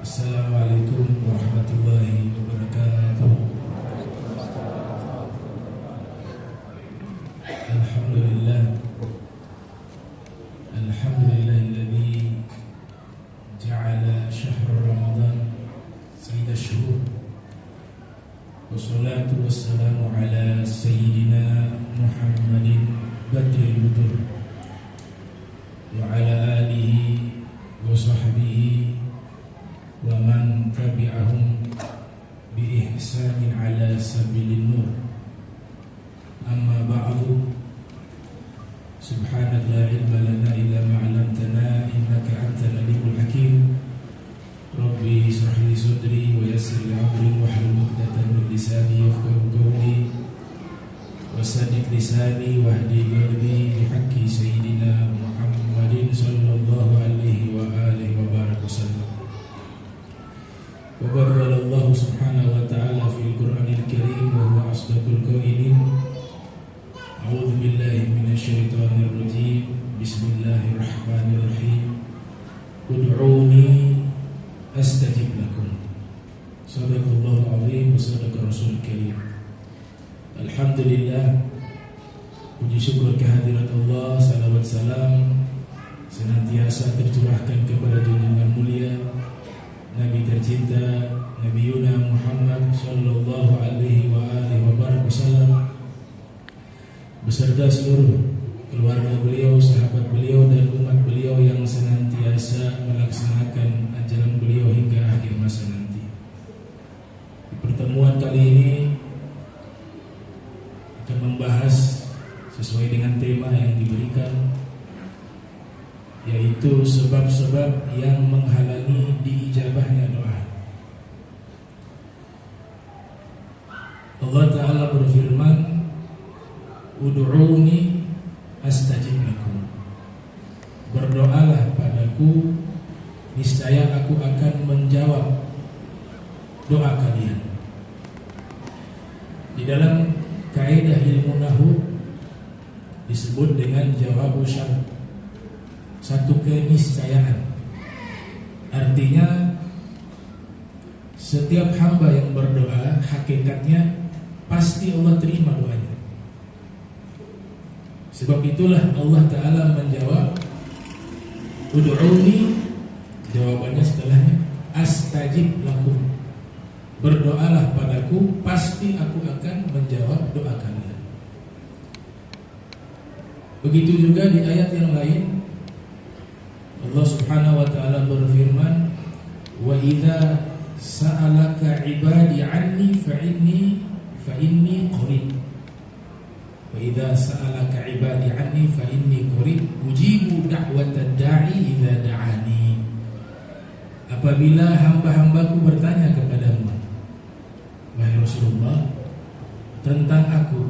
Assalamualaikum warahmatullahi wabarakatuh. Alhamdulillah, alhamdulillahilladzi ja'ala syahr Ramadan sayyidal syuhur. Wassalatu wassalamu ala sayyidina Muhammadin badril budur wa ala alihi wa sahbihi wa man tabi'ahum bi ihsanin ala sabilin nur. Amma ba'du. Subhanaka la ilma lana illa ma 'allamtana innaka antal alimul hakim. Rabbi ishrah li sadri wa yassir li amri wahlul 'uqdatam min lisani yafqahu qawli wa saddid lisani wahdi qalbi bi haqqi sayyidina Muhammadin sallallahu alaihi wa alihi wa baraka wasallam. Wa baraka Allah subhanahu wa ta'ala fil Qur'anil Karim wa huwa asdaqul qailin. A'udzu billahi minasyaitonir rajim. Bismillahirrahmanirrahim. Ud'uni astajib lakum. Shadaqallahu azim wa sadaqa rasul karim. Alhamdulillah, puji syukur kehadirat Allah, salawat salam senantiasa tercurahkan kepada junjungan mulia Nabi tercinta Nabi Yuna Muhammad sallallahu alaihi wa alihi wa wasallam beserta seluruh keluarga beliau, sahabat beliau dan umat beliau yang senantiasa melaksanakan ajaran beliau hingga akhir masa nanti. Di pertemuan kali ini akan membahas sesuai dengan tema yang diberikan, yaitu sebab-sebab yang menghalangi diijabahnya doa. Allah Ta'ala berfirman, Ud'uni astajib lakum. Berdoalah padaku, niscaya aku akan menjawab doa kalian. Di dalam kaidah ilmu nahwu disebut dengan jawabu syart, satu keniscayaan. Artinya setiap hamba yang berdoa hakikatnya pasti Allah terima doanya. Sebab itulah Allah Ta'ala menjawab Ud'uni, jawabannya setelahnya astajib lakum. Berdoalah padaku, pasti aku akan menjawab doa kalian. Begitu juga di ayat yang lain Allah Subhanahu wa ta'ala berfirman, wa idza sa'alaka 'ibadi 'anni fa inni qarib. Wa idza sa'alaka 'ibadi 'anni fa inni qarib ujibu da'watad da'i idza da'ani. Apabila hamba-hambaku bertanya kepadamu, wahai Rasulullah, tentang aku,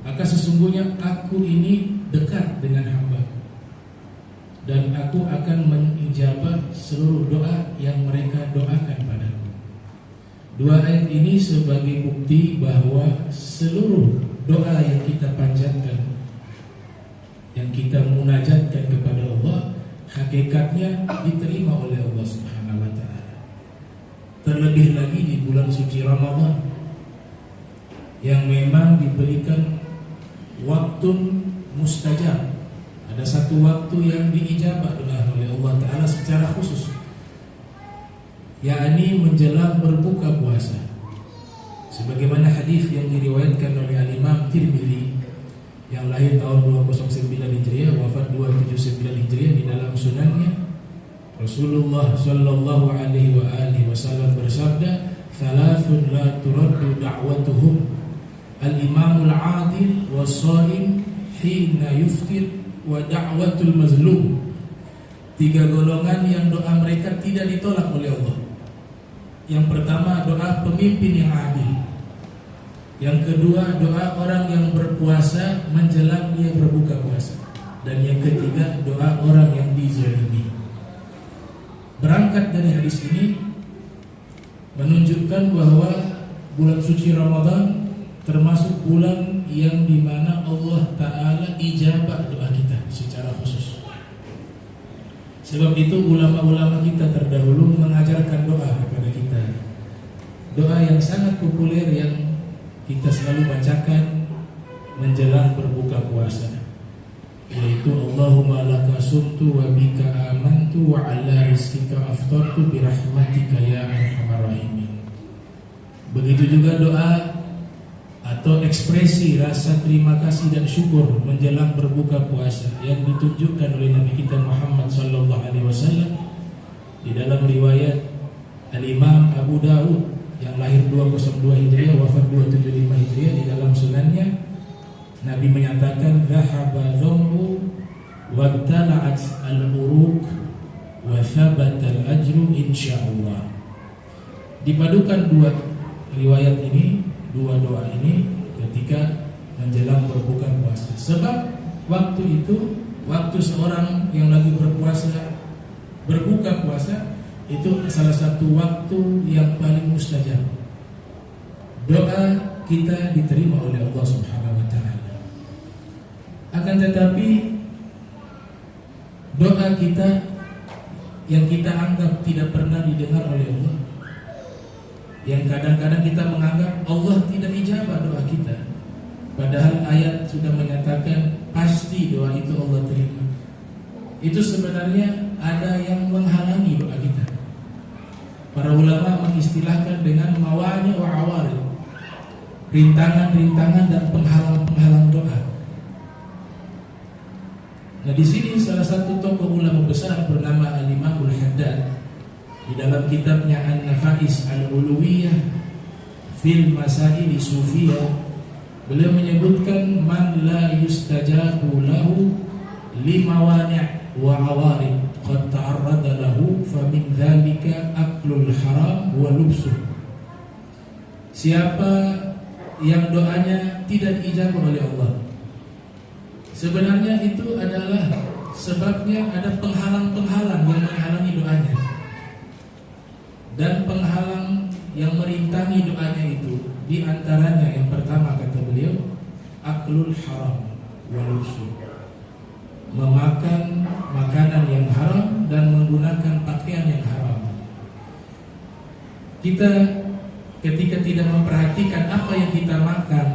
maka sesungguhnya aku ini dekat dengan hambaku dan aku akan mengijabah seluruh doa yang mereka doakan padaku. Dua ayat ini sebagai bukti bahwa seluruh doa yang kita panjatkan, yang kita munajatkan kepada Allah, hakikatnya diterima oleh Allah Subhanahu wa ta'ala. Terlebih lagi di bulan suci Ramadan yang memang diberikan waktu mustajab. Ada satu waktu yang diijabah oleh Allah Ta'ala secara khusus, yakni menjelang berbuka puasa. Sebagaimana hadis yang diriwayatkan oleh Al-Imam Tirmidzi yang lahir tahun 209 Hijriah, wafat 279 Hijriah, di dalam sunannya Rasulullah sallallahu alaihi wa alihi wasallam bersabda, "Thalathun la turaddu da'watuhum al-imamul 'adil was-shaim hina yuftir wa da'watul mazlum." Tiga golongan yang doa mereka tidak ditolak oleh Allah. Yang pertama, doa pemimpin yang adil. Yang kedua, doa orang yang berpuasa menjelang dia berbuka puasa. Dan yang ketiga, doa orang yang dizalimi. Berangkat dari hadis ini menunjukkan bahwa bulan suci Ramadan termasuk bulan yang dimana Allah Ta'ala ijabah doa kita secara khusus. Sebab itu ulama-ulama kita terdahulu mengajarkan doa kepada kita. Doa yang sangat populer yang kita selalu bacakan menjelang berbuka puasa, yaitu Allahumma laka sumtu wa bika amantu wa ala rizkika aftartu birahmatika ya arhamar rahimin. Begitu juga doa atau ekspresi rasa terima kasih dan syukur menjelang berbuka puasa yang ditunjukkan oleh Nabi kita Muhammad sallallahu alaihi wasallam di dalam riwayat Al-Imam Abu Daud yang lahir 202 Hijriah wafat 275 Hijriah. Di dalam sunannya Nabi menyatakan dhahaba dhammu wabtala'at al-uruq wa thabata al-ajru insyaallah. Dipadukan dua riwayat ini, dua doa ini ketika menjelang berbuka puasa. Sebab waktu itu, waktu seorang yang lagi berbuka puasa itu salah satu waktu yang paling mustajab. Doa kita diterima oleh Allah Subhanahu wa taala. Akan tetapi doa kita yang kita anggap tidak pernah didengar oleh Allah, yang kadang-kadang kita menganggap Allah tidak ijabah doa kita, padahal ayat sudah menyatakan pasti doa itu Allah terima. Itu sebenarnya ada yang menghalangi doa kita. Para ulama mengistilahkan dengan mawani wa awarid, rintangan-rintangan dan penghalang-penghalang doa. Nah, di sini salah satu tokoh ulama besar bernama Al-Imam Al-Haddad di dalam kitabnya An-Nafais Al-Uluwiyah fil Masail Sufiyah, beliau menyebutkan man la yustajabu lahu limawani' wa awarid qad ta'arrada lahu fa min dzalika aklul haram wa lubsuh. Siapa yang doanya tidak diijabah oleh Allah, sebenarnya itu adalah sebabnya ada penghalang-penghalang yang menghalangi doanya. Dan penghalang yang merintangi doanya itu di antaranya yang pertama kata beliau aklul haram wa lubsuh, memakan makanan yang haram dan menggunakan pakaian yang haram. Kita ketika tidak memperhatikan apa yang kita makan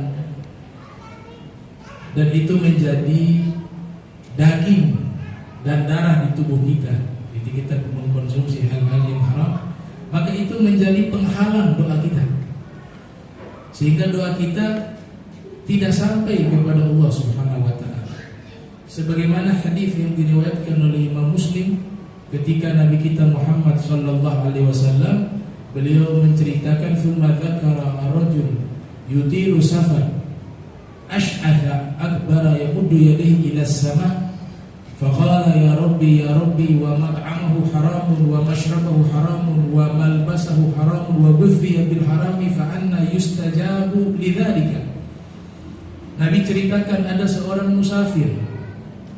dan itu menjadi daging dan darah di tubuh kita, jadi kita mengkonsumsi hal-hal yang haram, maka itu menjadi penghalang doa kita, sehingga doa kita tidak sampai kepada Allah Subhanahu wa taala. Sebagaimana hadis yang diriwayatkan oleh Imam Muslim ketika Nabi kita Muhammad sallallahu alaihi wasallam, beliau menceritakan thumma dzakara ar-rajul yutiru safar ash'atha akbara yamuddu yadayhi ila as-sama' faqala ya rabbi wa mat'amuhu haramun wa mashrabuhu haramun wa malbasuhu haramun wa ghudhiya bil harami fa anna yustajabu lidzalika. Nabi ceritakan ada seorang musafir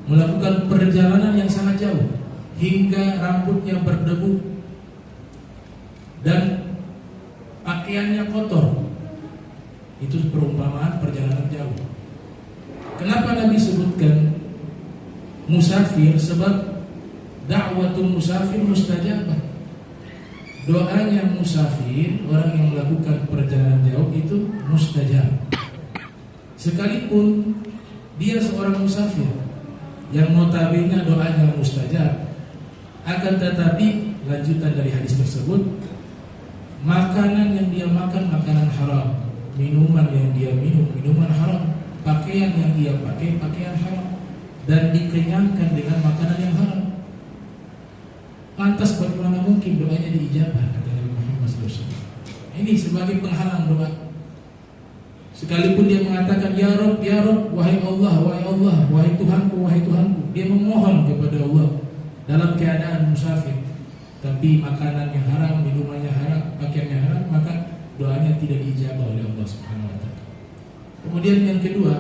melakukan perjalanan yang sangat jauh hingga rambutnya berdebu dan pakaiannya kotor. Itu perumpamaan perjalanan jauh. Kenapa Nabi sebutkan musafir? Sebab da'watul musafir mustajabah. Doanya musafir, orang yang melakukan perjalanan jauh itu mustajab. Sekalipun dia seorang musafir yang notabene doanya mustajab, akan tetapi lanjutan dari hadis tersebut, makanan yang dia makan makanan haram, minuman yang dia minum minuman haram, pakaian yang dia pakai pakaian haram, dan dikenyangkan dengan makanan yang haram. Lantas bagaimana mungkin doanya diijabah, kata Nabi Muhammad SAW. Ini sebagai penghalang doa. Sekalipun dia mengatakan ya Rabb, wahai Allah, wahai Tuhanku, dia memohon kepada Allah dalam keadaan musafir, tapi makanan yang haram, minumannya haram, pakaiannya haram, maka doanya tidak diijabah oleh Allah Subhanahu wa taala. Kemudian yang kedua,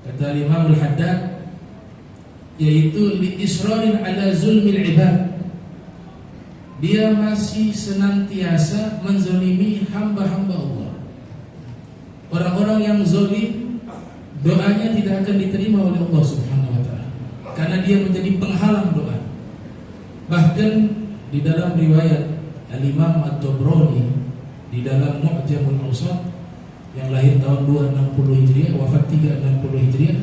kata Imam Al-Haddad, yaitu li israrin ala zulmil ibad. Dia masih senantiasa menzalimi hamba-hamba Allah. Orang-orang yang zalim, doanya tidak akan diterima oleh Allah Subhanahu wa taala, karena dia menjadi penghalang doa. Bahkan di dalam riwayat Al-Imam At-Tabrani di dalam Mu'jamul Awsat yang lahir tahun 260 Hijriah, wafat 360 Hijriah,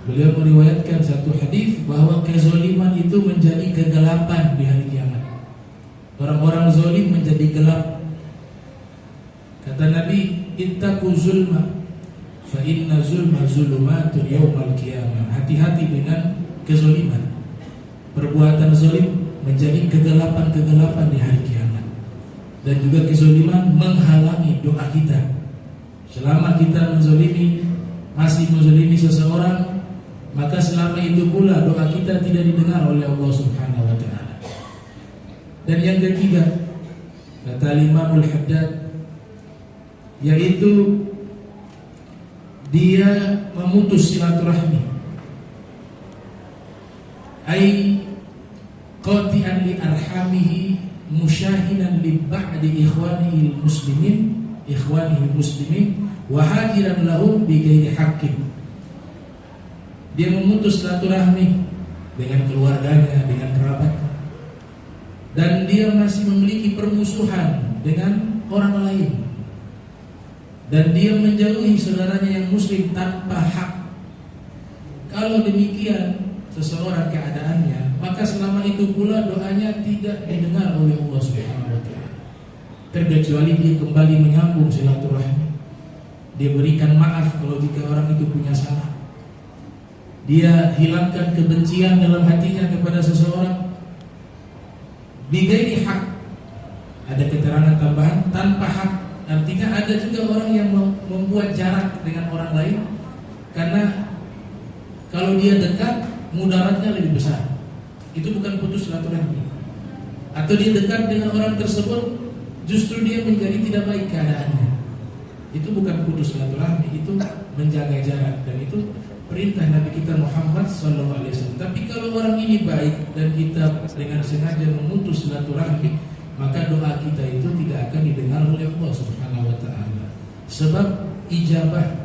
beliau meriwayatkan satu hadis bahwa kezaliman itu menjadi kegelapan di hari kiamat. Orang-orang zalim menjadi gelap. Kata Nabi, ittaqu zulma fa inna zulma zulumatun yaumal qiyamah. Hati-hati dengan kezaliman. Perbuatan zalim menjadi kegelapan-kegelapan di hari kiamat. Dan juga kezaliman menghalangi doa kita. Selama kita masih menzalimi seseorang, maka selama itu pula doa kita tidak didengar oleh Allah Subhanahu wa taala. Dan yang ketiga, kata Imam Al-Haddad, yaitu dia memutus silaturahmi. Ai qati'an li arhamihi musyahidan li ba'di ikhwanihi muslimin wa hajiran lahum bi ghairi haqqin. Dia memutus silaturahmi dengan keluarganya, dengan kerabatnya, dan dia masih memiliki permusuhan dengan orang lain, dan dia menjauhi saudaranya yang muslim tanpa hak. Kalau demikian seseorang keadaannya, maka selama itu pula doanya tidak didengar oleh Allah Subhanahu wa taala. Terkecuali dia kembali menyambung silaturahmi. Dia berikan maaf kalau jika orang itu punya salah. Dia hilangkan kebencian dalam hatinya kepada seseorang. Bighairi hak. Ada keterangan tambahan, tanpa hak. Artinya ada juga orang yang membuat jarak dengan orang lain, karena kalau dia dekat, mudaratnya lebih besar. Itu bukan putus silaturahmi. Atau dia dekat dengan orang tersebut, justru dia menjadi tidak baik keadaannya. Itu bukan putus silaturahmi, itu menjaga jarak. Dan itu perintah Nabi kita Muhammad SAW. Tapi kalau orang ini baik dan kita dengan sengaja memutus silaturahmi, maka doa kita itu tidak akan didengar oleh Allah Subhanahu wa taala. Sebab ijabah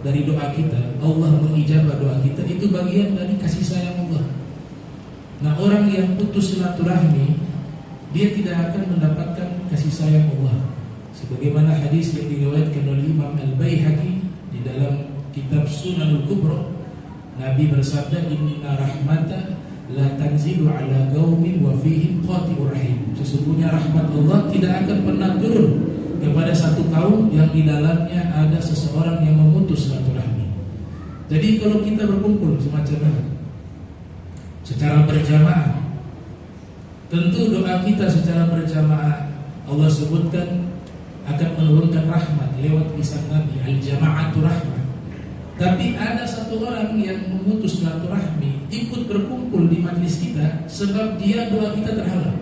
dari doa kita, Allah mengijabah doa kita, itu bagian dari kasih sayang Allah. Nah, orang yang putus silaturahmi, dia tidak akan mendapatkan kasih sayang Allah. Sebagaimana hadis yang diriwayatkan oleh Imam Al-Baihaqi di dalam kitab Sunanul Kubra, Nabi bersabda, inna rahmata la tanzilu ala qaumin wa fihim qati'ur rahim. Sesungguhnya rahmat Allah tidak akan pernah turun kepada satu kaum yang di dalamnya ada seseorang yang memutus silaturahmi. Jadi kalau kita berkumpul semacam ini secara berjamaah, tentu doa kita secara berjamaah Allah sebutkan akan menurunkan rahmat lewat lisan Nabi, al-jama'atu rahmat. Tapi ada satu orang yang memutus silaturahmi, ikut berkumpul di majlis kita, sebab dia doa kita terhalang.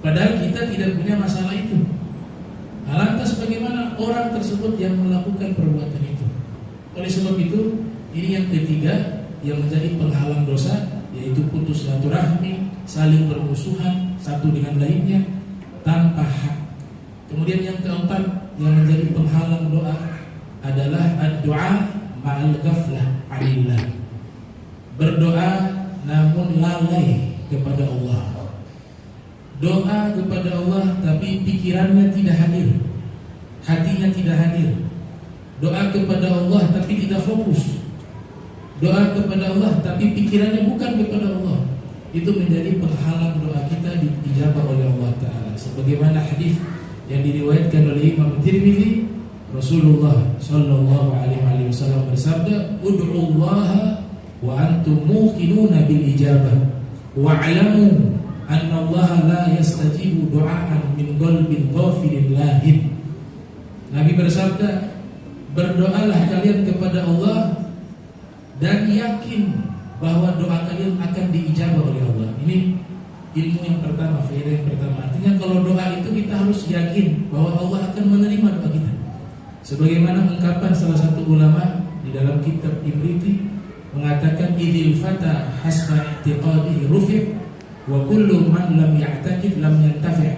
Padahal kita tidak punya masalah itu. Lantas bagaimana orang tersebut yang melakukan perbuatan itu? Oleh sebab itu, ini yang ketiga yang menjadi penghalang dosa, yaitu putus silaturahmi, saling bermusuhan satu dengan lainnya tanpa hak. Kemudian yang keempat yang menjadi penghalang doa adalah ad-du'a ma'al ghaflah 'anillah. Berdoa namun lalai kepada Allah. Doa kepada Allah tapi pikirannya tidak hadir, hatinya tidak hadir. Doa kepada Allah tapi tidak fokus. Doa kepada Allah tapi pikirannya bukan kepada Allah. Itu menjadi penghalang doa kita dijabah oleh Allah Ta'ala. Sebagaimana hadis yang diriwayatkan oleh Imam Tirmidzi, Rasulullah sallallahu alaihi wasallam bersabda, "Ud'ullaha wa antum muqinuna bil ijabah wa'lamu anna Allah la yastajibu du'aan min qalbin ghafilin lahin." Nabi bersabda, berdoalah kalian kepada Allah dan yakin bahwa doa kalian akan diijabah oleh Allah. Ini ilmu yang pertama, faedah yang pertama. Artinya kalau doa itu kita harus yakin bahwa Allah akan menerima doa kita. Sebagaimana ungkapan salah satu ulama di dalam kitab Ibriti mengatakan, idil fata hasba i'tiqadihi rufi' wa kullu man lam ya'taqid lam yantafi'.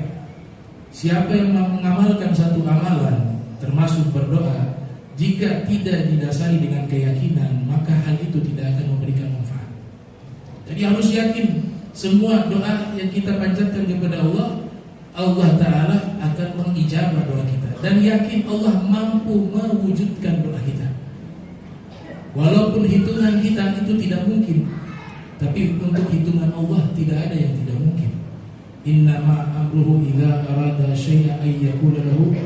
Siapa yang mengamalkan satu amalan termasuk berdoa, jika tidak didasari dengan keyakinan, maka hal itu tidak akan memberikan manfaat. Jadi harus yakin semua doa yang kita panjatkan kepada Allah, Allah Ta'ala akan mengijabah doa kita. Dan yakin Allah mampu mewujudkan doa kita. Walaupun hitungan kita itu tidak mungkin, tapi untuk hitungan Allah tidak ada yang tidak mungkin. Innama amruhu idza arada syai'an ay yaqula lahu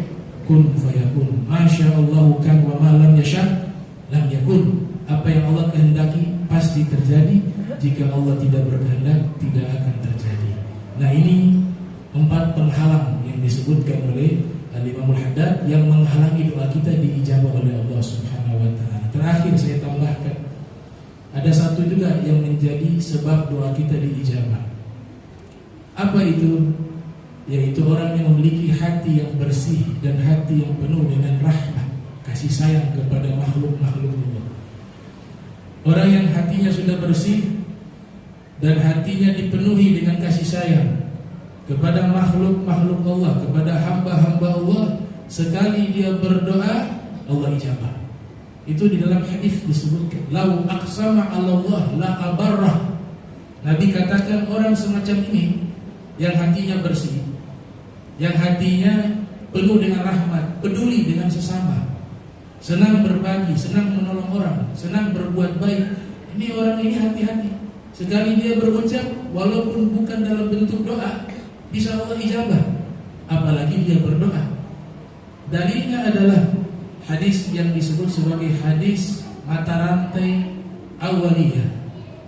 kun fayakun. Masyaallahu kan wa ma lam yasha lam yakun. Apa yang Allah kehendaki pasti terjadi. Jika Allah tidak berkehendak, tidak akan terjadi. Nah, ini 4 penghalang yang disebutkan oleh Al-Imamul Haddad yang menghalangi doa kita diijabah oleh Allah Subhanahu wa taala. Terakhir saya tambahkan, ada satu juga yang menjadi sebab doa kita diijabah. Apa itu? Yaitu orang yang memiliki hati yang bersih dan hati yang penuh dengan rahmat, kasih sayang kepada makhluk-makhluk Allah. Orang yang hatinya sudah bersih dan hatinya dipenuhi dengan kasih sayang kepada makhluk-makhluk Allah, kepada hamba-hamba Allah, sekali dia berdoa, Allah ijabah. Itu di dalam hadis disebutkan, lau aqsama 'ala Allah la abarrah. Nabi katakan orang semacam ini yang hatinya bersih, yang hatinya penuh dengan rahmat, peduli dengan sesama, senang berbagi, senang menolong orang, senang berbuat baik. Ini orang ini hati-hati. Sekali dia berucap, walaupun bukan dalam bentuk doa, bisa Allah ijabah. Apalagi dia berdoa. Dalilnya adalah hadis yang disebut sebagai hadis mata rantai awaliyah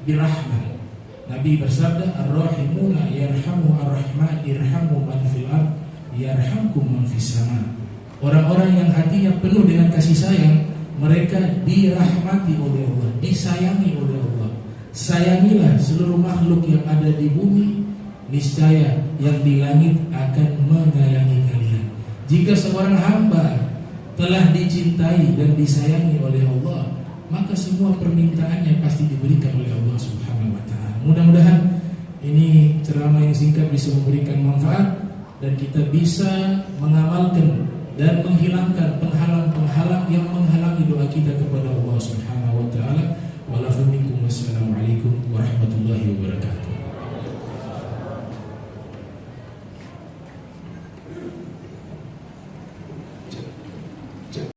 birahmah. Nabi bersabda, ar-rahimuna yarhamu ar-rahman irhamu man fil ard yarhamkum man fis sama. Orang-orang yang hatinya penuh dengan kasih sayang, mereka dirahmati oleh Allah, disayangi oleh Allah. Sayangilah seluruh makhluk yang ada di bumi, niscaya yang di langit akan menyayangi kalian. Jika seorang hamba telah dicintai dan disayangi oleh Allah, maka semua permintaannya pasti diberikan oleh Allah Subhanahu wa taala. Mudah-mudahan ini ceramah yang singkat bisa memberikan manfaat dan kita bisa mengamalkan dan menghilangkan penghalang-penghalang yang menghalangi doa kita kepada Allah Subhanahu wa taala. Walaupun